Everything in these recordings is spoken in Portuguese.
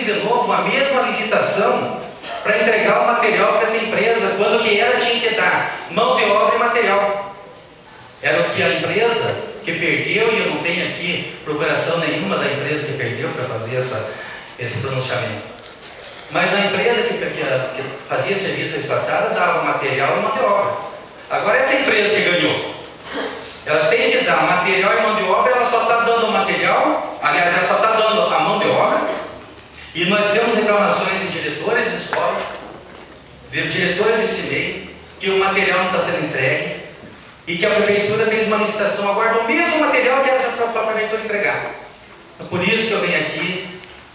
fiz de novo a mesma licitação para entregar o material para essa empresa, quando que ela tinha que dar mão de obra e material. Era o que a empresa que perdeu, e eu não tenho aqui procuração nenhuma da empresa que perdeu para fazer esse pronunciamento. Mas a empresa que fazia serviço mês passado dava material e mão de obra. Agora essa empresa que ganhou, ela tem que dar material e mão de obra, ela só está dando o material, aliás, ela só está dando a mão de obra, e nós temos reclamações de diretores de escola, de diretores de CIMEI, que o material não está sendo entregue, e que a prefeitura fez uma licitação, aguarda o mesmo material que era para a prefeitura entregar. Então, por isso que eu venho aqui,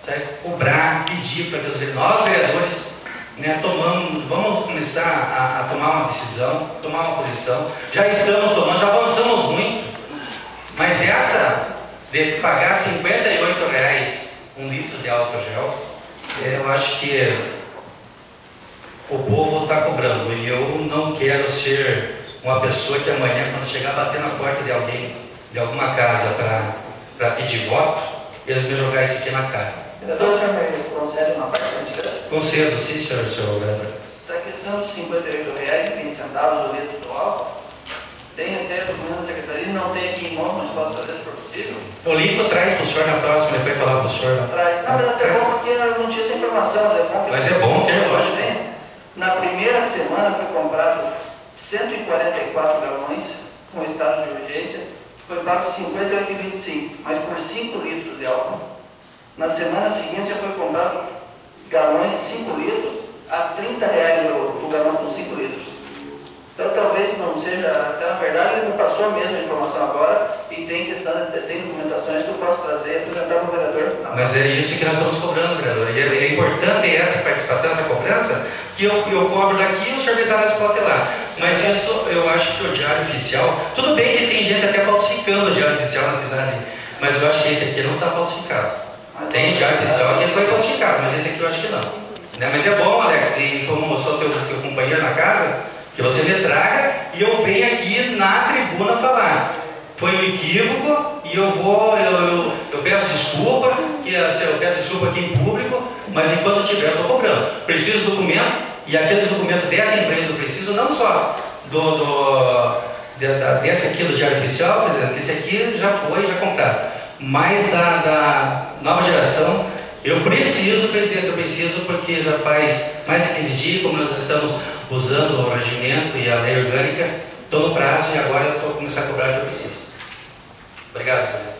sabe, cobrar, pedir para que nós, vereadores, né, vamos começar a tomar uma decisão, tomar uma posição. Já estamos tomando, já avançamos muito, mas essa de pagar R$58 um litro de álcool gel, eu acho que o povo está cobrando, e eu não quero ser uma pessoa que amanhã, quando chegar a bater na porta de alguém, de alguma casa para pedir voto, eles me jogar isso aqui na cara. Vereador, o senhor me concede uma parte antes? Concedo, sim, senhor vereador. Essa questão dos R$58,20 o litro do álcool, tem até documento da secretaria, não tem aqui em mão, mas posso fazer se for possível? O Limpo traz para o senhor na próxima, ele vai falar para o senhor. Traz. Não, mas até bom porque eu não tinha essa informação, mas é bom que... Mas é bom ter, lógico. Na primeira semana foi comprado 144 galões com estado de urgência, foi pago R$58,25, mas por 5 litros de álcool. Na semana seguinte já foi comprado galões de 5 litros a R$30 o galão com 5 litros. Então talvez não seja, até na verdade ele não passou a mesma informação agora, e tem documentações que eu posso trazer e apresentar para o vereador. Mas é isso que nós estamos cobrando, vereador. E é importante essa participação, essa cobrança, que eu cobro daqui e o senhor me dá a resposta lá. Mas isso, eu acho que o Diário Oficial, tudo bem que tem gente até falsificando o Diário Oficial na cidade, mas eu acho que esse aqui não está falsificado. Tem Diário Oficial que foi falsificado, mas esse aqui eu acho que não. Né? Mas é bom, Alex, e como eu sou teu companheiro na casa, que você me traga e eu venho aqui na tribuna falar. Foi um equívoco e eu peço desculpa, eu peço desculpa aqui em público, mas enquanto tiver eu estou cobrando. Preciso do documento, e aqueles documentos dessa empresa eu preciso não só desse aqui do Diário Oficial, que esse aqui já foi, já comprado, mas da nova geração. Eu preciso, presidente, porque já faz mais de 15 dias, como nós estamos usando o regimento e a lei orgânica, estou no prazo e agora eu estou começando a cobrar o que eu preciso. Obrigado, presidente.